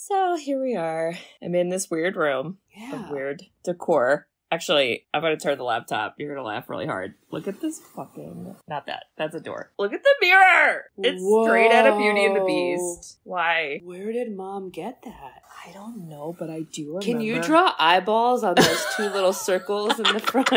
So here we are. I'm in this weird room. Yeah. Of weird decor. Actually, I'm going to turn the laptop. You're going to laugh really hard. Look at this fucking... Not that. That's a door. Look at the mirror! It's straight out of Beauty and the Beast. Why? Where did Mom get that? I don't know, but I do remember. Can you draw eyeballs on those two little circles in the front?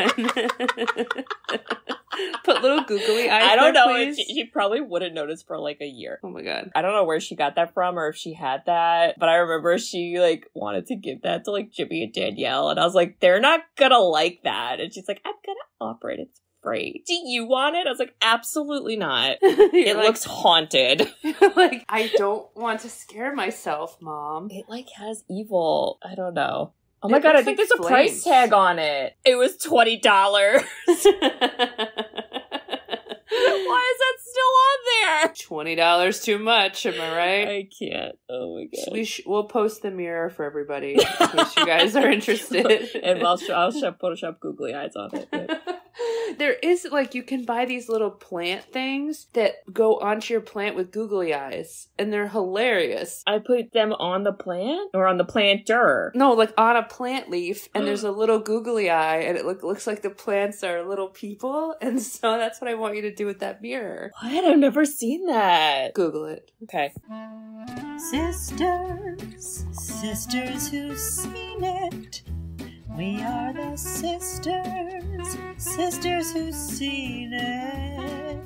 Put little googly eyes I don't there, know. please. She probably wouldn't notice for like a year. Oh my god. I don't know where she got that from or if she had that, but I remember she like wanted to give that to like Jimmy and Danielle, and I was like, they're not gonna like that. And she's like, I'm gonna offer it. It's free. Do you want it? I was like, absolutely not. It looks haunted. Like, I don't want to scare myself, Mom. It like has evil. I don't know. Oh It my god, I looks think like there's a price tag on it. It was $20. Why is that still on there? $20 too much, am I right? I can't. Oh my god. We'll post the mirror for everybody in case you guys are interested. And I'll Photoshop googly eyes on it. But... There is, like, you can buy these little plant things that go onto your plant with googly eyes, and they're hilarious. I put them on the plant or on the planter? No, like on a plant leaf, and there's a little googly eye, and it looks like the plants are little people, and so that's what I want you to do with that mirror. What? I've never seen that. Google it. Okay. Sisters who've seen it. We are the sisters who've seen it.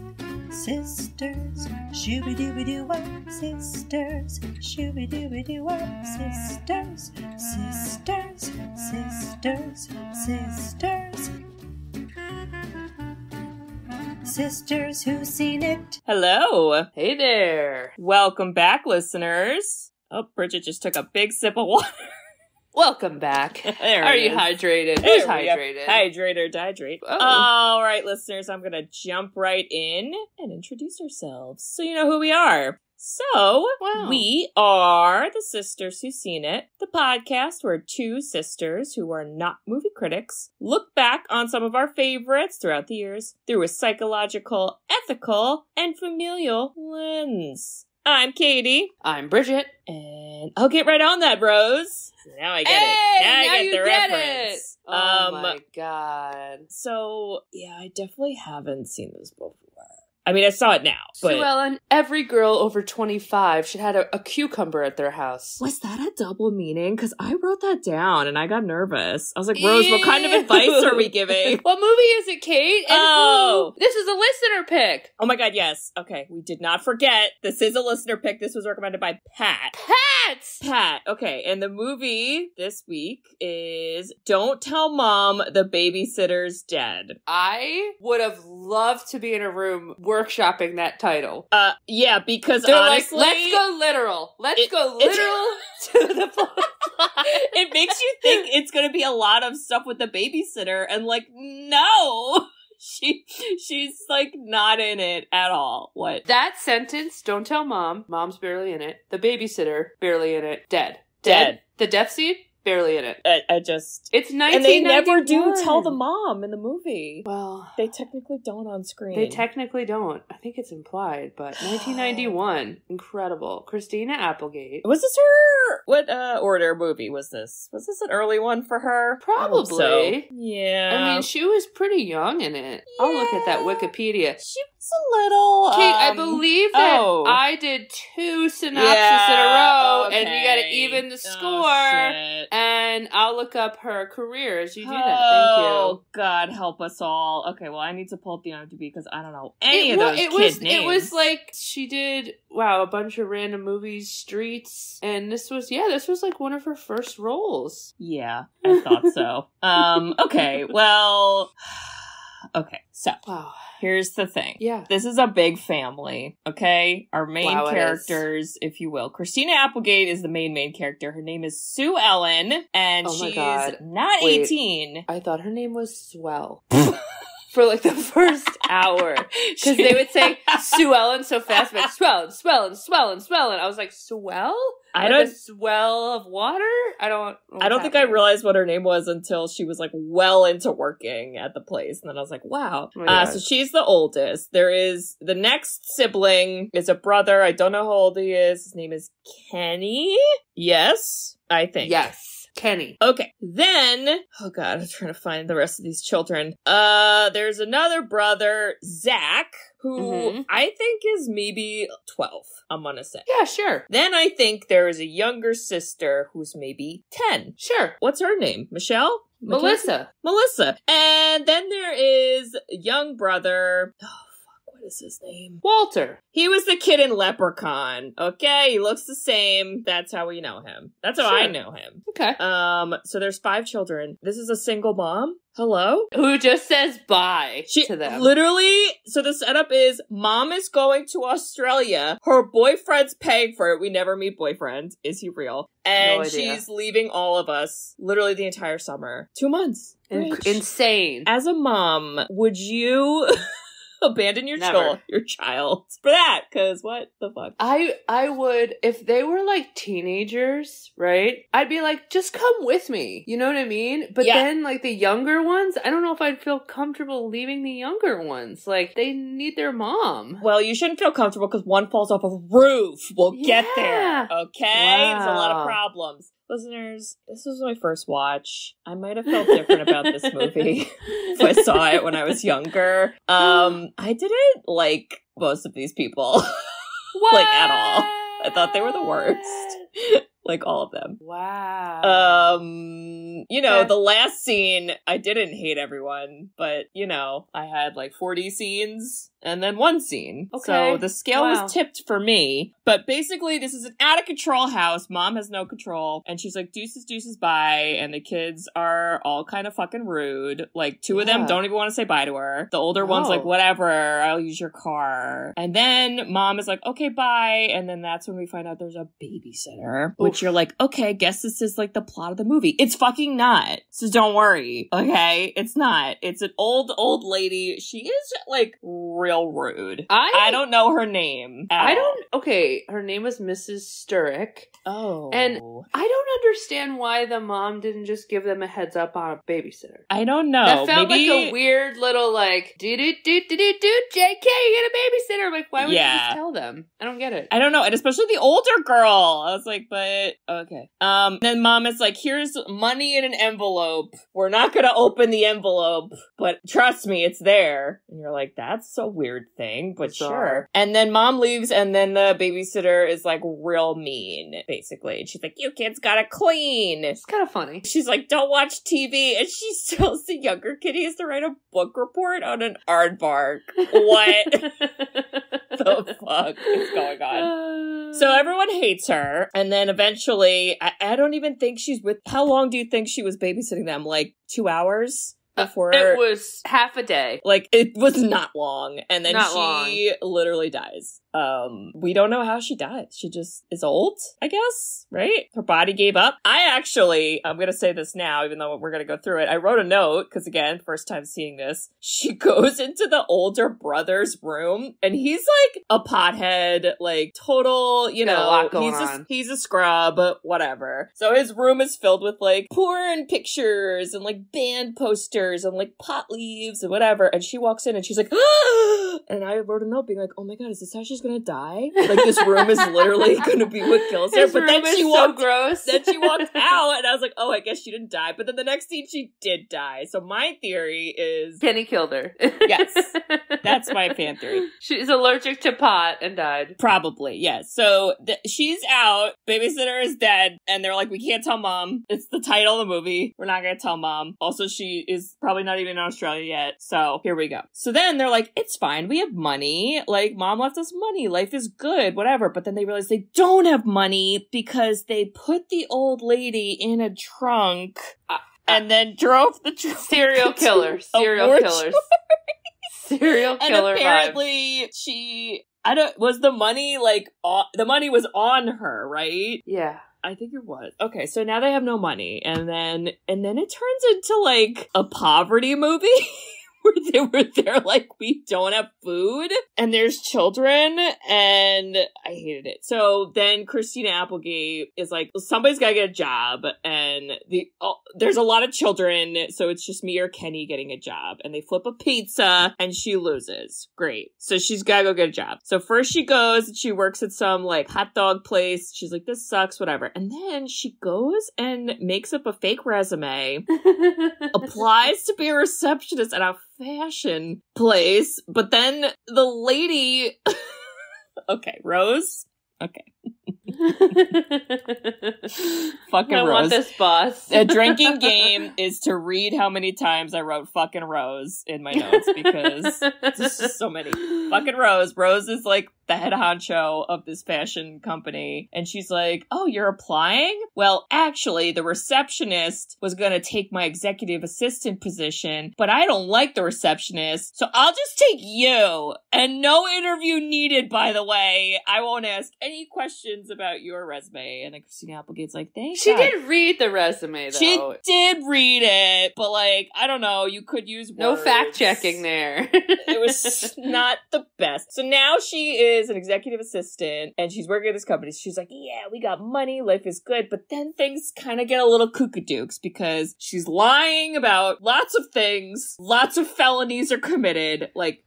Sisters, shooby-dooby-doo-wop. Sisters, shooby-dooby-doo-wop. Sisters. Sisters who've seen it. Hello. Hey there. Welcome back, listeners. Oh, Bridget just took a big sip of water. Welcome back. There Are it you is. hydrated? There Who's we go. hydrated? Hydrate or dihydrate. Oh. All right, listeners, I'm going to jump right in and introduce ourselves so you know who we are. So, Wow. we are the Sisters Who've Seen It, the podcast where two sisters who are not movie critics look back on some of our favorites throughout the years through a psychological, ethical, and familial lens. I'm Katie. I'm Bridget. And I'll get right on that, bros. Now I get it. Now I get the reference. Oh my god. So, yeah, I definitely haven't seen this before. I mean, I saw it now, but... Sue Ellen, every girl over 25 should have a cucumber at their house. Was that a double meaning? Because I wrote that down and I got nervous. I was like, Rose, what kind of advice are we giving? What movie is it, Kate? And Oh. who? This is a listener pick. Oh my god, yes. Okay, we did not forget. This is a listener pick. This was recommended by Pat. Pat. Okay, and the movie this week is Don't Tell Mom the Babysitter's Dead. I would have loved to be in a room workshopping that title. Yeah, because They're honestly... like, let's go literal. Let's go it's- literal to the plot. It makes you think it's going to be a lot of stuff with the babysitter, and like, no! She's like not in it at all. What? That sentence, don't tell mom. Mom's barely in it. The babysitter, barely in it. Dead. The death scene, barely in it. I just... It's 1991. And they never do tell the mom in the movie. Well... They technically don't on screen. They technically don't. I think it's implied, but 1991. Incredible. Christina Applegate. Was this her... What order movie was this? Was this an early one for her? Probably. So. Yeah. I mean, she was pretty young in it. Yeah. I'll look at that Wikipedia. She was a little... Kate, I believe that I did 2 synopses in a row, okay. and you gotta even the score. Shit. And I'll look up her career as you do that. Thank Oh, God, help us all. Okay, well, I need to pull up the IMDb because I don't know any of those kids' names. It was like she did, a bunch of random movies, Streets, and this was like one of her first roles. Yeah, I thought so. Okay, well... Okay, so... Wow. Here's the thing. Yeah. This is a big family, okay? Our main characters, if you will. Christina Applegate is the main character. Her name is Sue Ellen, and she's not 18. I thought her name was Swell. for like the first hour. Because they would say swell so fast, like swell and swell and swell and swell. And I was like, swell? A swell of water? I don't think I realized what her name was until she was like well into working at the place. And then I was like, wow. So she's the oldest. There is the next sibling is a brother. I don't know how old he is. His name is Kenny. Yes, I think. Yes. Kenny. Okay. Then, oh God, I'm trying to find the rest of these children. There's another brother, Zach, who I think is maybe 12, I'm gonna say. Yeah, sure. Then I think there is a younger sister who's maybe 10. Sure. What's her name? Michelle? Melissa. And then there is a young brother. What is his name? Walter. He was the kid in Leprechaun. Okay, he looks the same. That's how we know him. That's how I know him. Okay. So there's 5 children. This is a single mom. Hello? Who just says bye to them. Literally, so the setup is mom is going to Australia. Her boyfriend's paying for it. We never meet boyfriend. Is he real? And she's leaving all of us literally the entire summer. 2 months. Insane. As a mom, would you abandon your child for that? Because what the fuck? I would, if they were like teenagers, right? I'd be like, just come with me. You know what I mean? But then like the younger ones, I don't know if I'd feel comfortable leaving the younger ones. Like they need their mom. Well, you shouldn't feel comfortable because one falls off a roof. We'll get there. Okay? There's a lot of problems. Listeners, this was my first watch. I might have felt different about this movie if I saw it when I was younger. I didn't like most of these people. Like, at all. I thought they were the worst. Like, all of them. Wow. The last scene, I didn't hate everyone, but, I had like 40 scenes and then 1 scene. Okay. So the scale was tipped for me. But basically, this is an out-of-control house. Mom has no control. And she's like, deuces, deuces, bye. And the kids are all kind of fucking rude. Like, 2 of them don't even want to say bye to her. The older one's like, whatever, I'll use your car. And then mom is like, okay, bye. And then that's when we find out there's a babysitter. Which you're like, okay, I guess this is like the plot of the movie. It's fucking not. So don't worry. Okay? It's not. It's an old lady. She is like real rude. I don't know her name. Okay, her name was Mrs. Sturrock. Oh. And I don't understand why the mom didn't just give them a heads up on a babysitter. I don't know. That felt like a weird little like, JK, you get a babysitter. I'm like, why would you just tell them? I don't get it. I don't know. And especially the older girl. I was like, but okay. Then mom is like, here's money in an envelope. We're not going to open the envelope, but trust me, it's there. And you're like, that's a weird thing, but sure. And then mom leaves, and then the babysitter is like real mean, basically. And she's like, you kids gotta clean. It's kind of funny. She's like, don't watch TV. And she tells the younger kid he has to write a book report on an aardvark. What the fuck is going on? So everyone hates her. And then eventually, I don't even think she's with... How long do you think she was babysitting them? Like 2 hours? Before it was half a day. Like, it was not long. And then she literally dies. We don't know how she died. She just is old, I guess, right? Her body gave up. I'm gonna say this now, even though we're gonna go through it. I wrote a note, because again, first time seeing this. She goes into the older brother's room, and he's like a pothead, like total, a lot going on. He's a scrub, whatever. So his room is filled with like porn pictures and like band posters and like pot leaves and whatever. And she walks in and she's like, ah! And I wrote a note being like, oh my God, is this how she's gonna die? Like, this room is literally gonna be what kills her. But then she walked, so gross. Then she walked out, and I was like, oh, I guess she didn't die. But then the next scene, she did die. So my theory is Kenny killed her. Yes, that's my fan theory. She's allergic to pot and died. Probably, yes. So she's out. Babysitter is dead, and they're like, we can't tell mom. It's the title of the movie. We're not gonna tell mom. Also, she is probably not even in Australia yet. So here we go. So then they're like, it's fine. We have money. Like, mom left us money. Life is good, whatever. But then they realize they don't have money because they put the old lady in a trunk and then drove the trunk. Serial killers. Serial killers. Serial killer. And apparently was the money the money was on her, right? Yeah. I think it was. Okay, so now they have no money. And then it turns into like a poverty movie. where they're like, we don't have food and there's children, and I hated it. So then Christina Applegate is like, somebody's gotta get a job, and there's a lot of children, so it's just me or Kenny getting a job, and they flip a pizza and she loses. Great. So she's gotta go get a job. So first she goes and she works at some like hot dog place. She's like, this sucks, whatever. And then she goes and makes up a fake resume, applies to be a receptionist at a fashion place, but then the lady okay, Rose. Okay. Fucking I Rose. want this boss. A drinking game is to read how many times I wrote fucking Rose in my notes, because there's just so many. Fucking Rose. Rose is like the head honcho of this fashion company. And she's like, oh, you're applying? Well, actually, the receptionist was going to take my executive assistant position, but I don't like the receptionist, so I'll just take you. And no interview needed, by the way. I won't ask any questions about your resume. And then Christina Applegate's like, thanks. She did read the resume, though. She did read it, but like, I don't know, you could use words. No fact checking there. It was not the best. So now she is an executive assistant and she's working at this company. She's like, yeah, we got money, life is good. But then things kind of get a little kookadooks because she's lying about lots of things. Lots of felonies are committed. Like,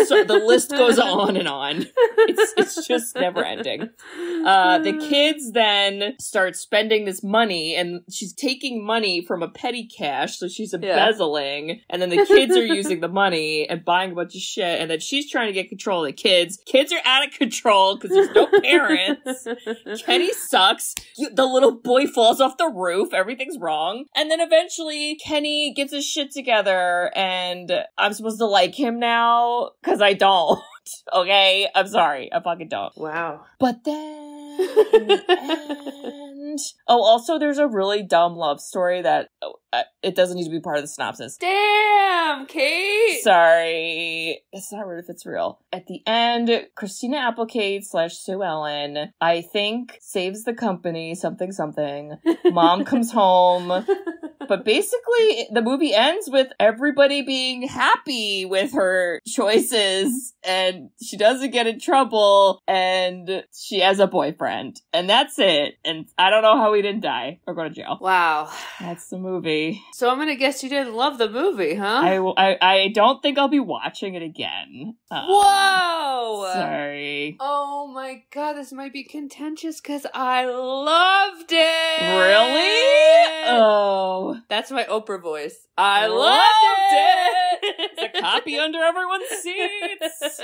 so the list goes on and on. It's just never ending. The kids then start spending this money, and she's taking money from a petty cash, so she's embezzling. Yeah. And then the kids are using the money and buying a bunch of shit, and then she's trying to get control of the kids. Kids are out of control because there's no parents. Kenny sucks. The little boy falls off the roof. Everything's wrong. And then eventually Kenny gets his shit together, and I'm supposed to like him now. Because I don't. Okay? I'm sorry. I fucking don't. Wow. But then in the end... Oh, also there's a really dumb love story that it doesn't need to be part of the synopsis. Damn, Kate! Sorry. It's not rude if it's real. At the end, Christina Applegate / Sue Ellen, I think, saves the company, something. Mom comes home. But basically, the movie ends with everybody being happy with her choices, and she doesn't get in trouble, and she has a boyfriend. And that's it. And I don't know how he didn't die or go to jail. Wow. That's the movie. So I'm gonna guess you didn't love the movie, huh? I don't think I'll be watching it again. Whoa! Sorry. Oh my god, this might be contentious because I loved it! Really? Oh. That's my Oprah voice. I loved it! It's a copy under everyone's seats.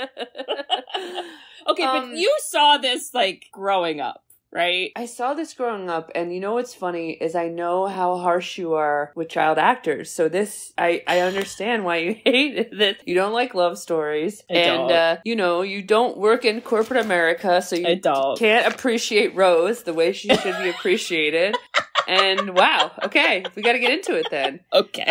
Okay, but you saw this, like, growing up, right? I saw this growing up, and you know what's funny is I know how harsh you are with child actors. So this, I understand why you hate this. You don't like love stories. You know, you don't work in corporate America, so you can't appreciate Rose the way she should be appreciated. And wow, okay, we gotta get into it then. Okay.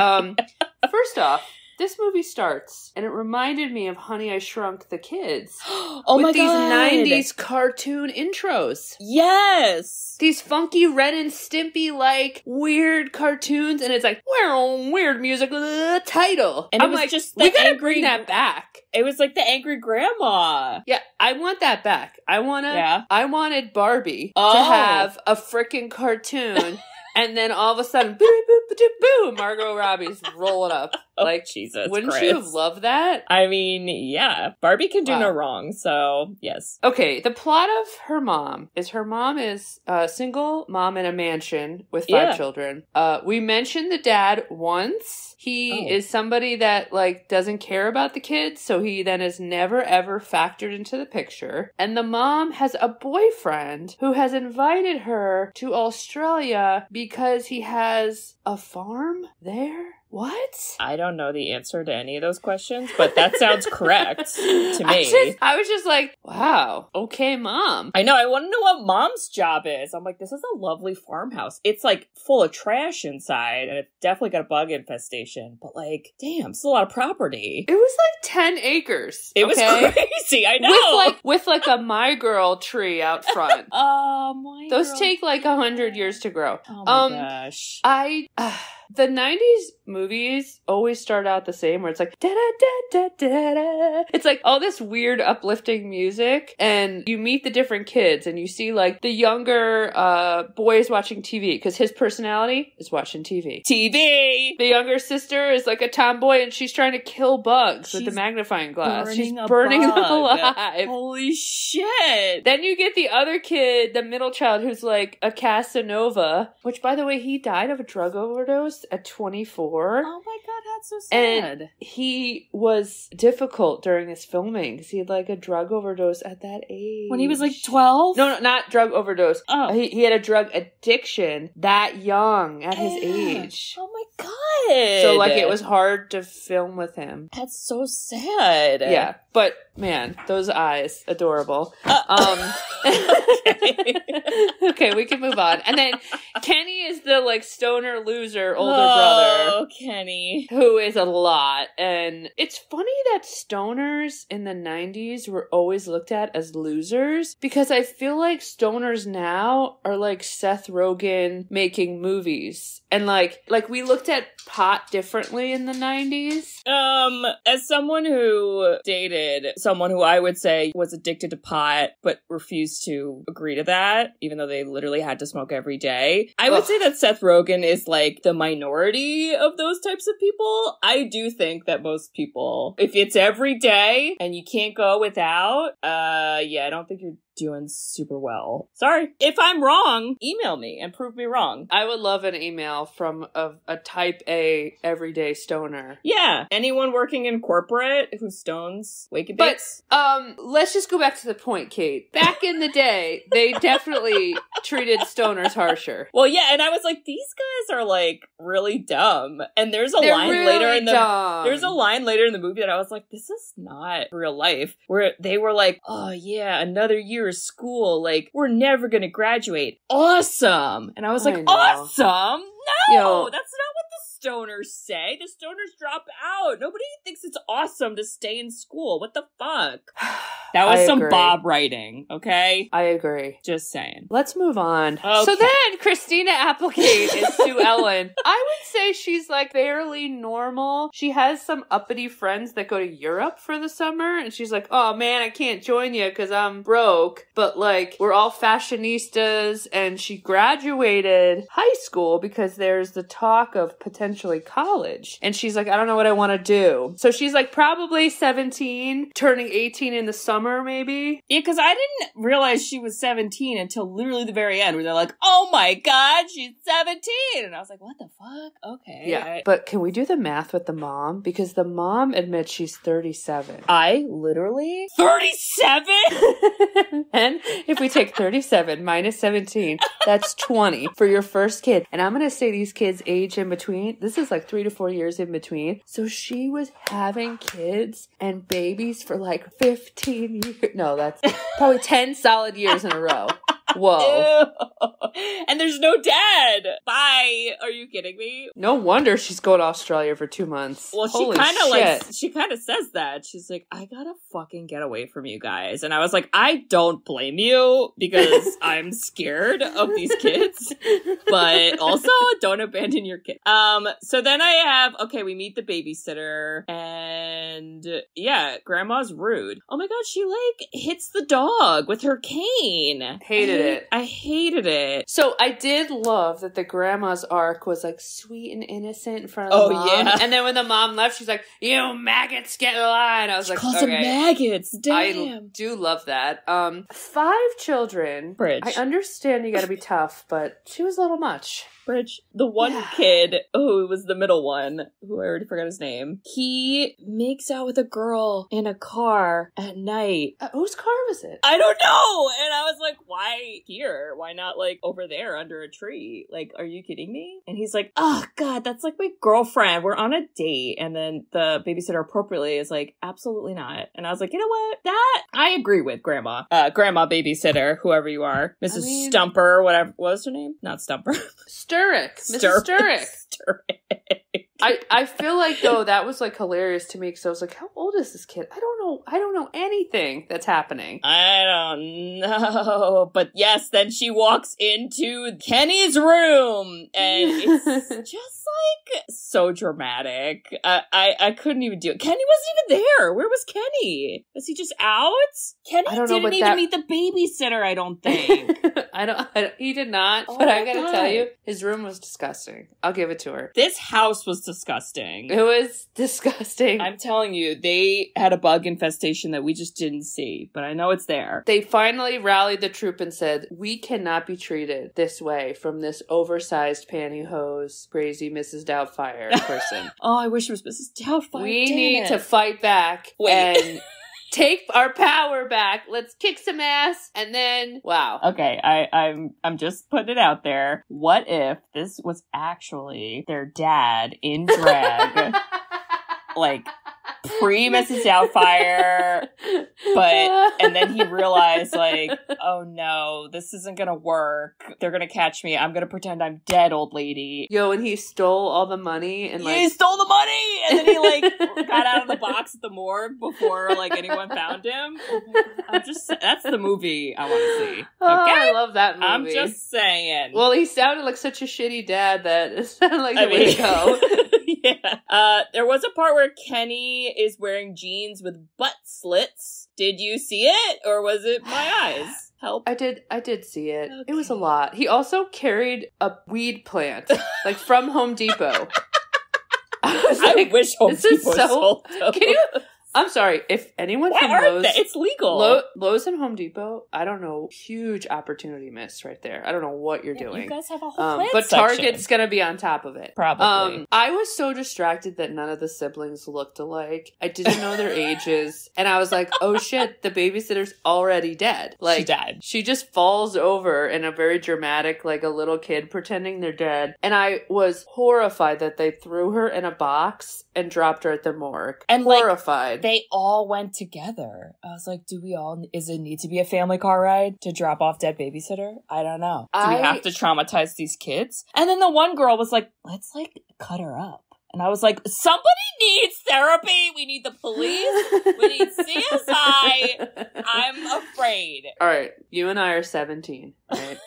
First off, this movie starts, and it reminded me of Honey, I Shrunk the Kids. Oh my God. With these 90s cartoon intros. Yes! These funky Ren and Stimpy-like weird cartoons, and it's like, weird music with a title. And I'm like, just we gotta bring that back. It was like the angry grandma. Yeah, I want that back. I wanted Barbie to have a freaking cartoon. And then all of a sudden, boom, Margot Robbie's rolling up. Like, Jesus wouldn't Christ. you have loved that? I mean, yeah. Barbie can do no wrong, so yes. Okay, the plot of her mom is a single mom in a mansion with 5 children. We mentioned the dad once. He is somebody that, like, doesn't care about the kids, so he then is never, ever factored into the picture. And the mom has a boyfriend who has invited her to Australia because he has a farm there. What? I don't know the answer to any of those questions, but that sounds correct to me. I was just like, wow, okay, Mom. I know, I want to know what Mom's job is. I'm like, this is a lovely farmhouse. It's like full of trash inside, and it's definitely got a bug infestation, but like, damn, it's a lot of property. It was like 10 acres. It was crazy, I know. With like a My Girl tree out front. Oh, my Those take like 100 years to grow. Oh my gosh. The 90s movies always start out the same, where it's like, da da da da da da. It's like all this weird uplifting music, and you meet the different kids, and you see like the younger boy is watching TV, because his personality is watching TV. TV! The younger sister is like a tomboy, and she's trying to kill bugs with the magnifying glass. She's burning them alive. Holy shit! Then you get the other kid, the middle child, who's like a Casanova, which, by the way, he died of a drug overdose at 24. Oh my god, that's so sad. And he was difficult during his filming because he had like a drug overdose at that age. When he was like 12? No, not drug overdose. Oh. He had a drug addiction that young at his age. Oh my god. So like it was hard to film with him. That's so sad. Yeah. But man, those eyes, adorable. Okay, we can move on. And then Kenny is the like stoner loser older brother. Oh, Kenny. Who is a lot. And it's funny that stoners in the 90s were always looked at as losers, because I feel like stoners now are like Seth Rogen making movies. And like we looked at pot differently in the 90s. As someone who dated someone who I would say was addicted to pot but refused to agree to that, even though they literally had to smoke every day, I would say that Seth Rogen is like the minority of those types of people. I do think that most people, if it's every day and you can't go without, yeah, I don't think you're doing super well. Sorry. If I'm wrong, email me and prove me wrong. I would love an email from a type A everyday stoner. Yeah. Anyone working in corporate who stones wake dicks. But, let's just go back to the point, Kate. Back in the day, they definitely treated stoners harsher. Well, yeah, and I was like, these guys are like really dumb. And there's a line really later in the dumb. There's a line later in the movie that I was like, this is not real life. Where they were like, oh yeah, another year of school, like we're never gonna graduate. Awesome. And I was like, awesome? No, that's not what the stoners say. The stoners drop out. Nobody thinks it's awesome to stay in school. What the fuck? That was some Bob writing, okay? I agree. Just saying. Let's move on. Okay. So then Christina Applegate is Sue Ellen. I would say she's like fairly normal. She has some uppity friends that go to Europe for the summer, and she's like, oh man, I can't join you because I'm broke. But like, we're all fashionistas, and she graduated high school because there's the talk of potentially college. And she's like, I don't know what I want to do. So she's like probably 17, turning 18 in the summer, maybe. Yeah, because I didn't realize she was 17 until literally the very end, where they're like, oh my god, she's 17! And I was like, what the fuck? Okay. Yeah, but can we do the math with the mom? Because the mom admits she's 37. I literally? 37?! And if we take 37 minus 17, that's 20 for your first kid. And I'm going to say these kids age in between. This is like 3 to 4 years in between. So she was having kids and babies for like 15 years. No, that's probably 10 solid years in a row. Whoa. Ew. And there's no dad. Bye. Are you kidding me? No wonder she's going to Australia for 2 months. Well, she kind of says that. She's like, I gotta fucking get away from you guys. And I was like, I don't blame you, because I'm scared of these kids. But also, don't abandon your kid. So then I have, we meet the babysitter, and yeah, grandma's rude. Oh my god, she like hits the dog with her cane. Hated it. I hated it. So I did love that the grandma's arc was like sweet and innocent in front of the mom. Yeah. And then when the mom left, she's like, you maggots, get in line. I was like, calls them maggots. Damn. I do love that. 5 children. Bridge. I understand you gotta be tough, but she was a little much. Bridge. The one kid who was the middle one, who I already forgot his name, he makes out with a girl in a car at night. Whose car was it? I don't know! And I was like, why here? Why not like over there under a tree? Like, are you kidding me? And he's like, oh god, that's like my girlfriend. We're on a date. And then the babysitter appropriately is like, absolutely not. And I was like, you know what? That I agree with grandma. Grandma babysitter, whoever you are. Mrs. Stumper, whatever. What was her name? Not Stumper. Mrs. Sturrock. I feel like, though, that was, like, hilarious to me because I was like, how old is this kid? I don't know anything that's happening. I don't know. But yes, then she walks into Kenny's room and it's just like so dramatic. I couldn't even do it. Kenny wasn't even there. Where was Kenny? Was he just out? Kenny didn't even meet the babysitter, I don't think. He did not. Oh, but I gotta tell you, his room was disgusting. I'll give it to her. This house was disgusting. It was disgusting. I'm telling you, they had a bug infestation that we just didn't see, but I know it's there. They finally rallied the troop and said, we cannot be treated this way from this oversized pantyhose, crazy Mrs. Doubtfire person. Oh, I wish it was Mrs. Doubtfire. We need to fight back and take our power back. Let's kick some ass. And then, wow. Okay, I'm just putting it out there. What if this was actually their dad in drag? Like, pre-Mrs. Doubtfire, and then he realized, like, oh no, this isn't gonna work. They're gonna catch me. I'm gonna pretend I'm dead, old lady. Yo, and he stole all the money and, like... Yeah, he stole the money! And then he, like, got out of the box at the morgue before, like, anyone found him. That's the movie I want to see. Okay? Oh, I love that movie. I'm just saying. Well, he sounded like such a shitty dad that it sounded like the way to go. Yeah. There was a part where Kenny is wearing jeans with butt slits. Did you see it? Or was it my eyes? Help. I did see it. Okay. It was a lot. He also carried a weed plant, like from Home Depot. I wish Home Depot sold them. Can you... I'm sorry, if anyone from Lowe's... It's legal. Lowe's and Home Depot, I don't know, huge opportunity miss right there. I don't know what you're doing. You guys have a whole plant but section. Target's gonna be on top of it. Probably. I was so distracted that none of the siblings looked alike. I didn't know their ages. And I was like, oh shit, the babysitter's already dead. Like, she died. She just falls over in a very dramatic, like a little kid pretending they're dead. And I was horrified that they threw her in a box and dropped her at the morgue. And horrified. They all went together. I was like, does it need to be a family car ride to drop off dead babysitter? I don't know. Do we have to traumatize these kids? And then the one girl was like, let's like cut her up. And I was like, somebody needs therapy. We need the police. We need CSI. I'm afraid. All right. You and I are 17, right?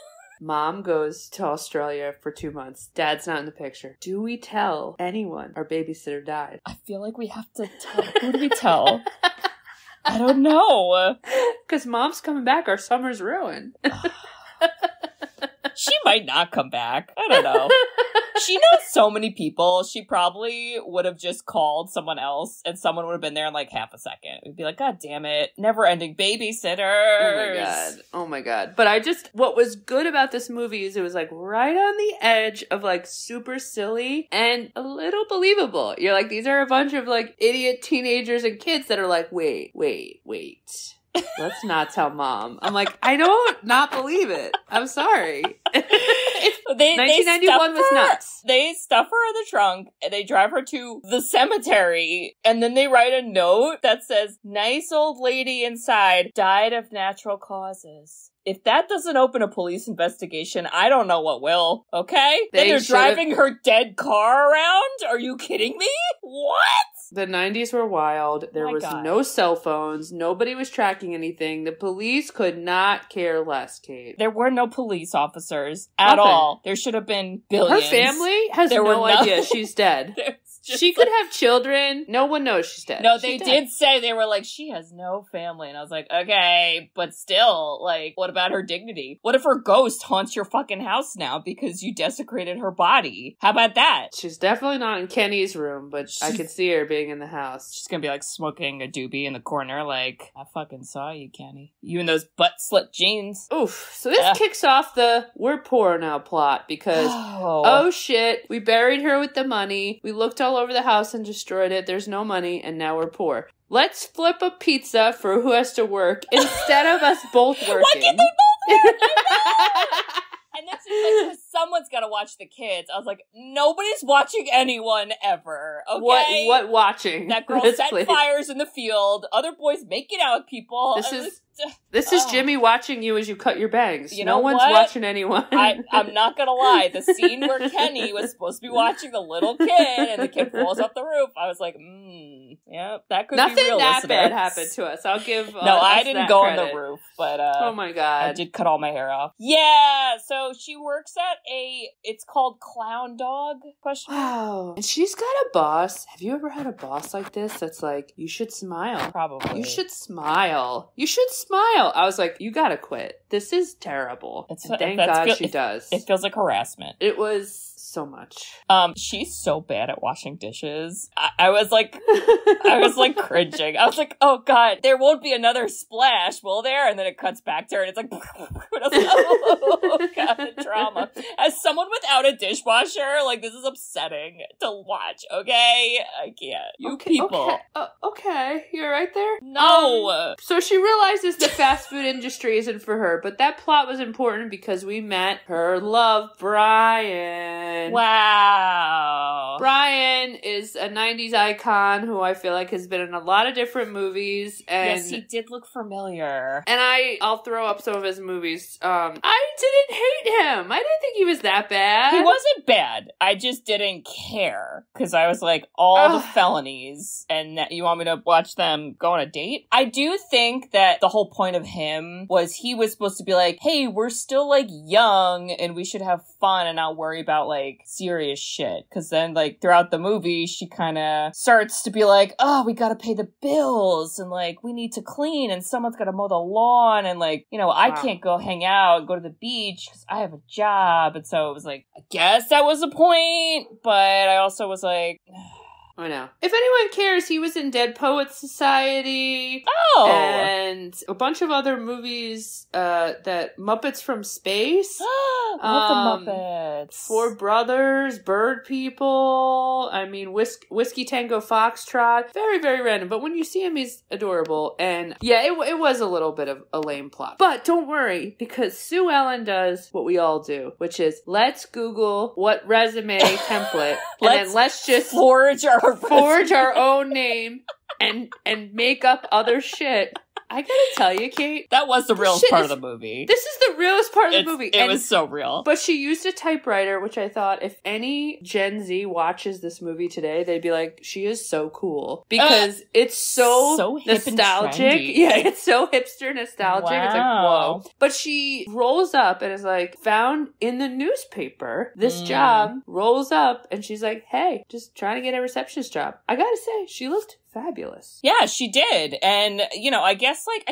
Mom goes to Australia for 2 months. Dad's not in the picture. Do we tell anyone our babysitter died? I feel like we have to tell. Who do we tell? I don't know. Because Mom's coming back. Our summer's ruined. She might not come back. I don't know. She knows so many people. She probably would have just called someone else and someone would have been there in like half a second. It'd be like, God damn it. Never ending babysitters. Oh my God. But what was good about this movie is it was like right on the edge of like super silly and a little believable. You're like, these are a bunch of like idiot teenagers and kids that are like, wait. Let's not tell Mom. I'm like, I don't not believe it. I'm sorry. 1991 was nuts. They stuff her in the trunk, and they drive her to the cemetery, and then they write a note that says, nice old lady inside, died of natural causes. If that doesn't open a police investigation, I don't know what will, okay? Then they're driving her dead car around? Are you kidding me? What? The 90s were wild. There was no cell phones. Nobody was tracking anything. The police could not care less, Kate. There were no police officers at all. There should have been billions. Her family has no idea she's dead. She could have children. No one knows she's dead. No, they did say, they were like, she has no family. And I was like, okay, but still, like, what about her dignity? What if her ghost haunts your fucking house now because you desecrated her body? How about that? She's definitely not in Kenny's room, but I could see her being in the house. She's gonna be like smoking a doobie in the corner like, I fucking saw you, Kenny. You in those butt slit jeans. Oof. So this kicks off the we're poor now plot because, oh shit, we buried her with the money. We looked all over the house and destroyed it. There's no money and now we're poor. Let's flip a pizza for who has to work instead of us both working. Why can't they both work? And that's just like, someone's got to watch the kids. I was like, nobody's watching anyone ever, okay? What watching? That girl set fires in the field. Other boys making out with people. This is This is Jimmy watching you as you cut your bangs. You know no one's what? watching anyone. I'm not gonna lie. The scene where Kenny was supposed to be watching the little kid and the kid falls off the roof, I was like, yeah, that could be real. Nothing that listeners. bad happened to us. I'll give. No, I didn't go on credit. the roof, but oh my god, I did cut all my hair off. Yeah, so she works at it's called Clown Dog. Wow, and she's got a boss. Have you ever had a boss like this? That's like, you should smile. Probably. You should smile. You should smile. I was like, you gotta quit. This is terrible. Thank God she does. It feels like harassment. It was so much. She's so bad at washing dishes. I was like cringing. I was like, oh god, there won't be another splash, will there? And then it cuts back to her and it's like, oh god, the drama. As someone without a dishwasher, like, this is upsetting to watch, okay? I can't. People. Okay, you're right there? No! So she realizes the fast food industry isn't for her, but that plot was important because we met her love, Brian. Wow. Brian is a 90s icon who I feel like has been in a lot of different movies. And yes, he did look familiar. And I'll throw up some of his movies. I didn't hate him. I didn't think he was that bad. He wasn't bad. I just didn't care. Because I was like, all the felonies, and you want me to watch them go on a date? I do think that the whole point of him was he was supposed to be like, hey, we're still like young and we should have fun and not worry about like serious shit. Because then like throughout the movie she kind of starts to be like, oh, we gotta pay the bills and like we need to clean and someone's gotta mow the lawn and like, you know, I can't go hang out, go to the beach because I have a job. And so it was like, I guess that was the point, but I also was like, I know. If anyone cares, he was in Dead Poets Society. Oh! And a bunch of other movies, that Muppets from Space. Love the Muppets. Four Brothers, Bird People. I mean, Whiskey Tango Foxtrot. Very, very random. But when you see him, he's adorable. And yeah, it was a little bit of a lame plot. But don't worry, because Sue Ellen does what we all do, which is let's Google what resume template, and then let's just forge our own name and make up other shit. I gotta tell you, Kate, that was the realest part of the movie. This is the realest part of the movie. It was so real. But she used a typewriter, which I thought if any Gen Z watches this movie today, they'd be like, she is so cool. Because it's so nostalgic. Yeah, it's so hipster nostalgic. Wow. It's like, whoa. But she rolls up and is like, found in the newspaper, this job, rolls up, and she's like, hey, just trying to get a receptionist job. I gotta say, she looked fabulous. Yeah, she did. And, you know, I guess they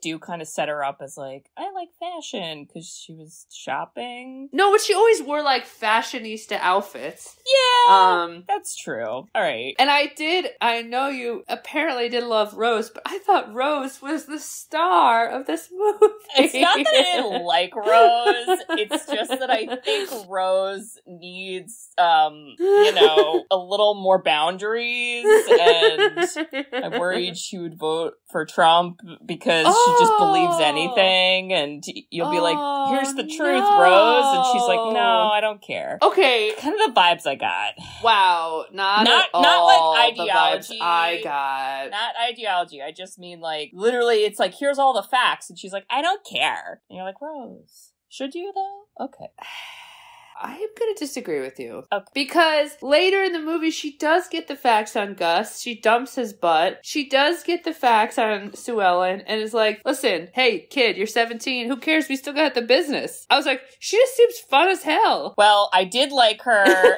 do kind of set her up as like, I like fashion because she was shopping. No, but she always wore like fashionista outfits. Yeah, that's true. All right. And I know you apparently did love Rose, but I thought Rose was the star of this movie. It's not that I didn't like Rose. It's just that I think Rose needs, you know, a little more boundaries, and I'm worried she would vote for Trump because she just believes anything, and you'll be like, here's the truth, Rose, and she's like, no, I don't care. Okay. Kind of the vibes I got. Wow. Not like ideology. The vibes I got. Not ideology. I just mean like, literally, it's like, here's all the facts, and she's like, I don't care. And you're like, Rose, should you though? Okay. I am going to disagree with you. Okay. Because later in the movie, she does get the facts on Gus. She dumps his butt. She does get the facts on Sue Ellen and is like, listen, hey, kid, you're 17. Who cares? We still got the business. I was like, she just seems fun as hell. Well, I did like her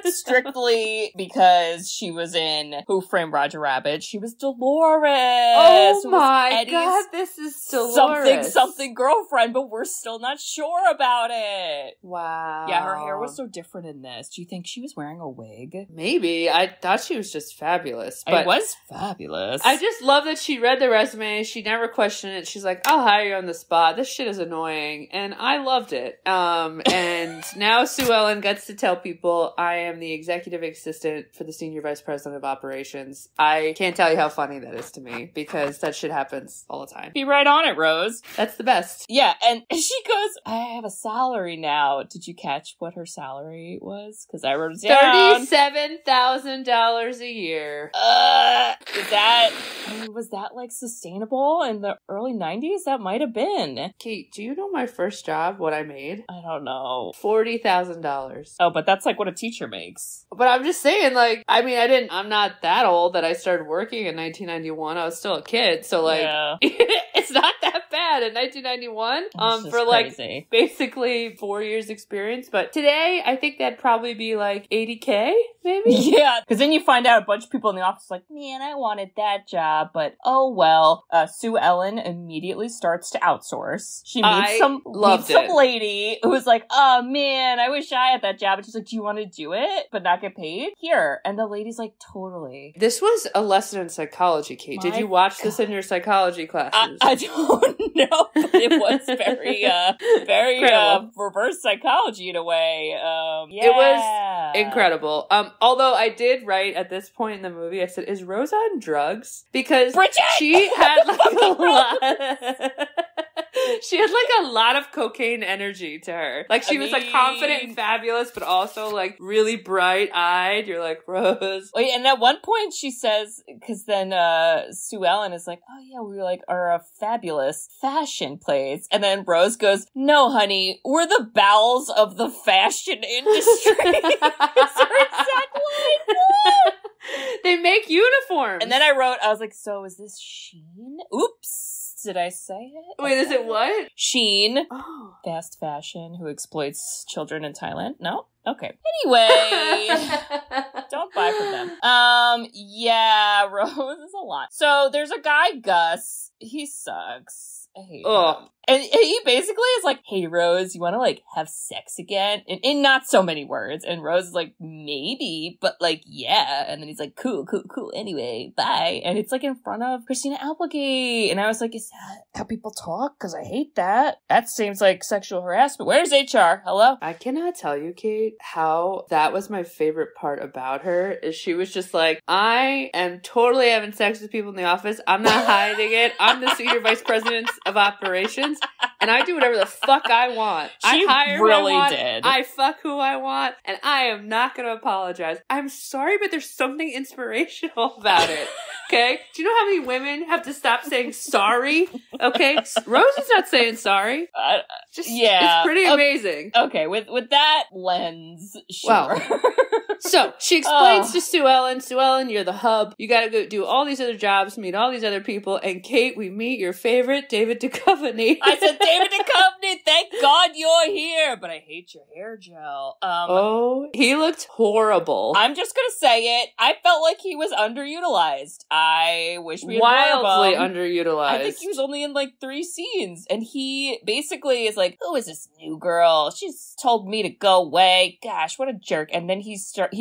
strictly because she was in Who Framed Roger Rabbit. She was Dolores. Oh my God, this is Dolores. Something girlfriend, but we're still not sure about it. Wow. Yeah, her hair was so different in this. Do you think she was wearing a wig? Maybe. I thought she was just fabulous. But it was fabulous. I just love that she read the resume. She never questioned it. She's like, I'll hire you on the spot. This shit is annoying. And I loved it. And now Sue Ellen gets to tell people, I am the executive assistant for the senior vice president of operations. I can't tell you how funny that is to me because that shit happens all the time. Be right on it, Rose. That's the best. Yeah, and she goes, I have a salary now. Did you catch catch what her salary was? Because I wrote it down. $37,000 a year. Was that like sustainable in the early 90s? That might have been. Kate, do you know my first job, what I made? I don't know. $40,000. Oh, but that's like what a teacher makes. But I'm just saying, like, I mean, I'm not that old that I started working in 1991. I was still a kid. So, like, it's not that bad in 1991 for, like, crazy. Basically 4 years experience. But today, I think that'd probably be, like, $80K, maybe? Yeah, because then you find out a bunch of people in the office like, man, I wanted that job, but oh well. Sue Ellen immediately starts to outsource. She meets some lady who's like, oh man, I wish I had that job. And she's like, do you want to do it but not get paid? Here. And the lady's like, totally. This was a lesson in psychology, Kate. Did you watch this in your psychology classes? I don't know, but it was very reverse psychology in a way. It was incredible. Although I did write at this point in the movie, I said, is Rose on drugs? Because Bridget! She had like a lot of cocaine energy to her. Like she was like confident and fabulous, but also like really bright eyed. You're like, Rose. Wait, and at one point she says, because then Sue Ellen is like, oh yeah, we like are a fabulous fashion place. And then Rose goes, no, honey, we're the bowels of the fashion industry. It's her exact line. They make uniforms. And then I was like, so is this Shein? Oops. Did I say it? Wait, is it what? Shein. Oh. Fast fashion who exploits children in Thailand. No? Okay. Anyway. Don't buy from them. Yeah, Rose is a lot. So there's a guy, Gus. He sucks. I hate him. And he basically is like, hey, Rose, you want to, like, have sex again? In not so many words. And Rose is like, maybe, but, like, yeah. And then he's like, cool. Anyway, bye. And it's, like, in front of Christina Applegate. And I was like, is that how people talk? Because I hate that. That seems like sexual harassment. Where's HR? Hello? I cannot tell you, Kate, how that was my favorite part about her. Is she was just like, I am totally having sex with people in the office. I'm not hiding it. I'm the senior vice president of operations. And I do whatever the fuck I want. I hire who I want. I fuck who I want. And I am not going to apologize. I'm sorry, but there's something inspirational about it. Okay? Do you know how many women have to stop saying sorry? Okay? Rose is not saying sorry. It's pretty amazing. Okay, with that lens, sure. Wow. So, she explains to Sue Ellen, you're the hub. You gotta go do all these other jobs, meet all these other people. And Kate, we meet your favorite, David Duchovny. I said, David Duchovny, thank God you're here. But I hate your hair gel. He looked horrible. I'm just gonna say it. I felt like he was underutilized. I wish we had wildly more of him. Underutilized. I think he was only in like 3 scenes. And he basically is like, who is this new girl? She's told me to go away. Gosh, what a jerk. And then he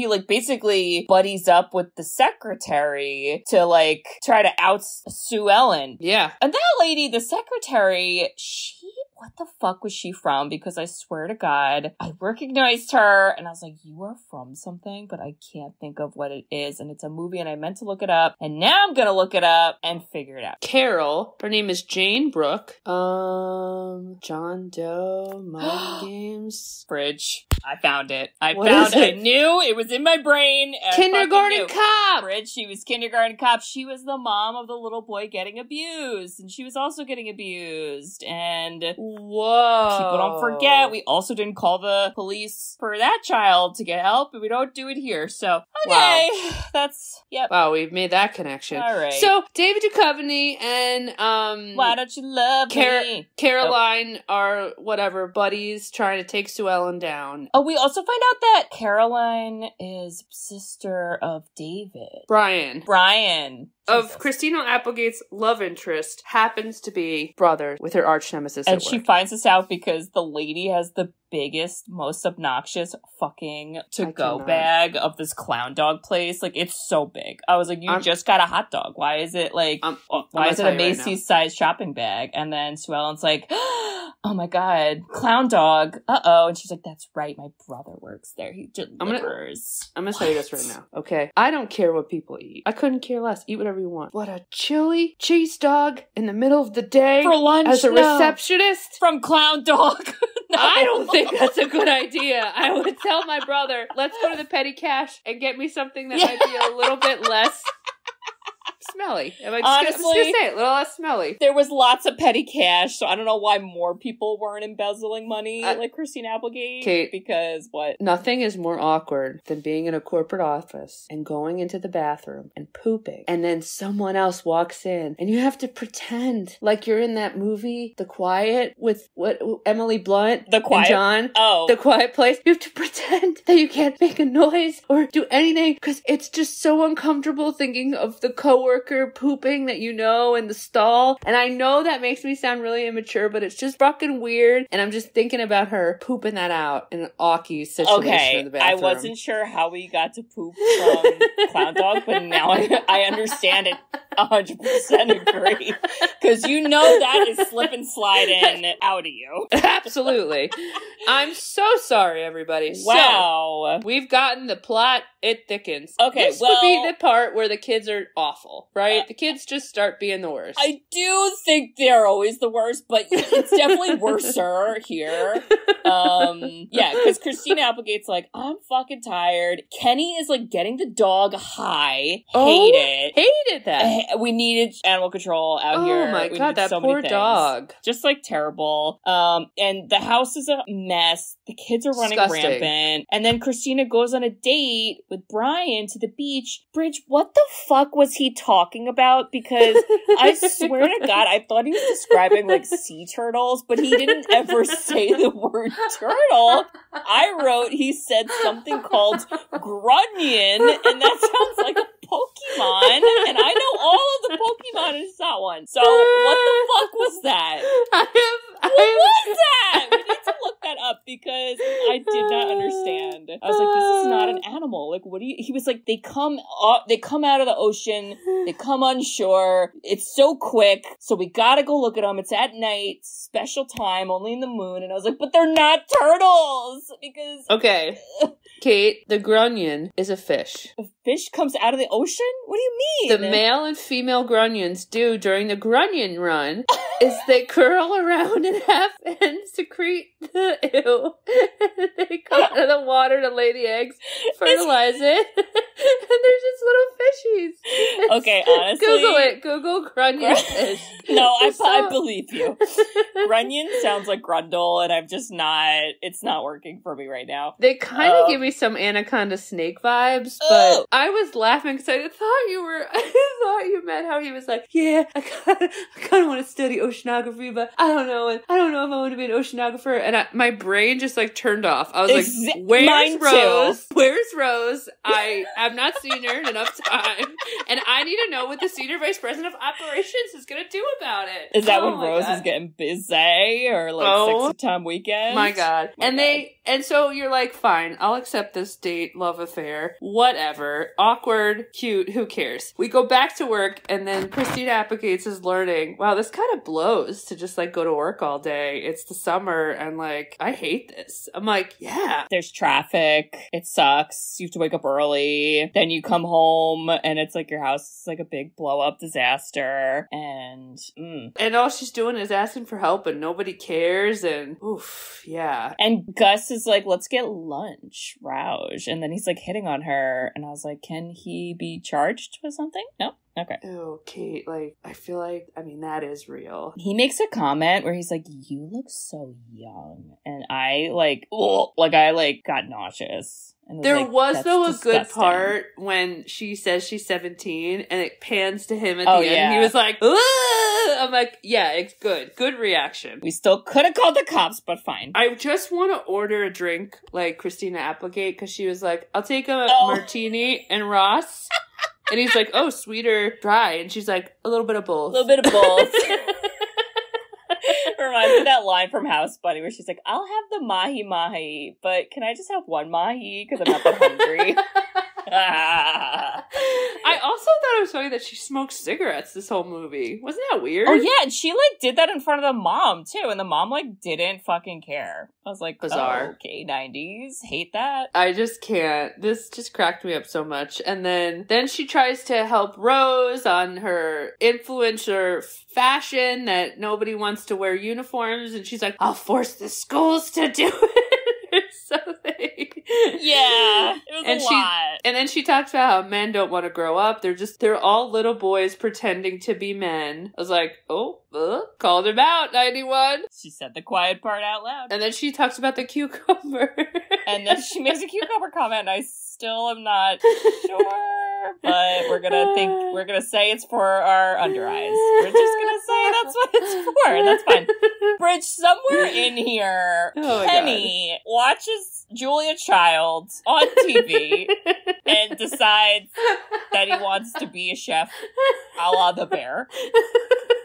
like basically buddies up with the secretary to like try to out Sue Ellen. Yeah. And that lady, the secretary, what the fuck was she from? Because I swear to God, I recognized her and I was like, you are from something, but I can't think of what it is. And it's a movie and I meant to look it up. And now I'm going to look it up and figure it out. Carol, her name is Jane Brooke. John Doe, Mind Games. Bridge. I found it. I knew it was in my brain. Kindergarten Cop. Bridge, she was Kindergarten Cop. She was the mom of the little boy getting abused. And she was also getting abused. And whoa. People don't forget. We also didn't call the police for that child to get help, and we don't do it here. So, okay. Wow. That's, yep. Wow, we've made that connection. All right. So, David Duchovny and, why don't you love me? Caroline are, whatever, buddies trying to take Sue Ellen down. Oh, we also find out that Caroline is sister of David. Brian. Jesus. Of Christina Applegate's love interest happens to be brother with her arch nemesis. And she finds this out because the lady has the biggest, most obnoxious fucking to-go bag of this clown dog place. Like, it's so big. I was like, you just got a hot dog. Why is it like, why is it a Macy's-sized shopping bag? And then Sue Ellen's like, oh my God, clown dog. Uh-oh. And she's like, that's right. My brother works there. He delivers. I'm gonna tell you this right now. Okay. I don't care what people eat. I couldn't care less. Eat whatever you want. What a chili cheese dog in the middle of the day for lunch as a receptionist from Clown Dog. I don't think that's a good idea. I would tell my brother, let's go to the petty cash and get me something that might be a little bit less smelly. I'm just gonna say it, a little less smelly. There was lots of petty cash, so I don't know why more people weren't embezzling money like Christina Applegate. Kate, because what? Nothing is more awkward than being in a corporate office and going into the bathroom and pooping, and then someone else walks in, and you have to pretend like you're in that movie, The Quiet, with Emily Blunt, The Quiet, and John. The Quiet Place. You have to pretend that you can't make a noise or do anything because it's just so uncomfortable thinking of the coworker pooping that you know in the stall. And I know that makes me sound really immature, but it's just fucking weird. And I'm just thinking about her pooping that out in an awky situation in the bathroom. I wasn't sure how we got to poop from Clown Dog, but now I understand it 100% agree. Because you know that is slip and sliding out of you. Absolutely. I'm so sorry, everybody. Wow. So, we've gotten the plot. It thickens. Okay, this would be the part where the kids are awful, right? The kids just start being the worst. I do think they're always the worst, but it's definitely worser here. Yeah, because Christina Applegate's like, I'm fucking tired. Kenny is like getting the dog high. Hated that. We needed animal control out here. Oh my god, that poor dog. Just like terrible. And the house is a mess. The kids are running rampant. And then Christina goes on a date with Brian to the beach. Bridge, what the fuck was he talking about? Because I swear to God, I thought he was describing like sea turtles, but he didn't ever say the word turtle. I wrote he said something called grunion, and that sounds like a Pokemon, and I know all of the Pokemon and it's not one. So what the fuck was that? What was that? We need to look that up because I did not understand. I was like, this is not an animal. Like, what do you? He was like, they come out of the ocean, they come on shore. It's so quick, so we gotta go look at them. It's at night, special time, only in the moon. And I was like, but they're not turtles because okay. Kate, the grunion is a fish. A fish comes out of the ocean? What do you mean? The male and female grunions do during the grunion run is they curl around and secrete the ew. And they come out of the water to lay the eggs, fertilize it, and there's just little fishies. Okay, honestly. Google it. Google grunion fish. No, I believe you. Grunion sounds like grundle, and it's not working for me right now. They kind of give me some anaconda snake vibes, but I was laughing because I thought you meant how he was like, yeah, I kind of want to study oceanography, but I don't know if I want to be an oceanographer. And my brain just like turned off. I was like, where's Rose? Where's Rose? I have not seen her in enough time, and I need to know what the senior vice president of operations is going to do about it. Is that when Rose is getting busy or like sexy time weekend? My God. And so you're like, fine, I'll accept this date, love affair, whatever, awkward, cute, who cares? We go back to work, and then Christina Applegate is learning, wow, this kind of blows to just like go to work all day. It's the summer, and like, I hate this. I'm like, yeah. There's traffic. It sucks. You have to wake up early. Then you come home, and it's like your house is like a big blow up disaster. And all she's doing is asking for help, and nobody cares, and oof, yeah. And Gus is like, let's get lunch, Rouge. And then he's like hitting on her, and I was like, can he be charged with something? No? Okay. Oh, Kate, like, I feel like, I mean, that is real. He makes a comment where he's like, you look so young. And I, I got nauseous. There was, though, a good part when she says she's 17 and it pans to him at the end. Yeah. He was like, "Ugh!" I'm like, yeah, it's good. Good reaction. We still could have called the cops, but fine. I just want to order a drink like Christina Applegate because she was like, I'll take a martini and Ross. And he's like, oh, sweet or dry? And she's like, a little bit of both. A little bit of both. Reminds me of that line from House Bunny where she's like, I'll have the mahi-mahi, but can I just have one mahi? Because I'm not that hungry. I also thought it was funny that she smoked cigarettes this whole movie. Wasn't that weird? Oh, yeah, and she, like, did that in front of the mom, too, and the mom, like, didn't fucking care. I was like, bizarre. Oh, okay, 90s. Hate that. I just can't. This just cracked me up so much. And then she tries to help Rose on her influencer fashion that nobody wants to wear uniforms, and she's like, I'll force the schools to do it. So yeah, it was a lot. And then she talks about how men don't want to grow up. They're all little boys pretending to be men. I was like, called him out, 91. She said the quiet part out loud. And then she talks about the cucumber. And then she makes a cucumber comment, and I still am not sure. But we're gonna say it's for our under eyes. We're just gonna say that's what it's for. That's fine. Bridge, somewhere in here, Kenny watches Julia Child on TV and decides that he wants to be a chef a la the Bear.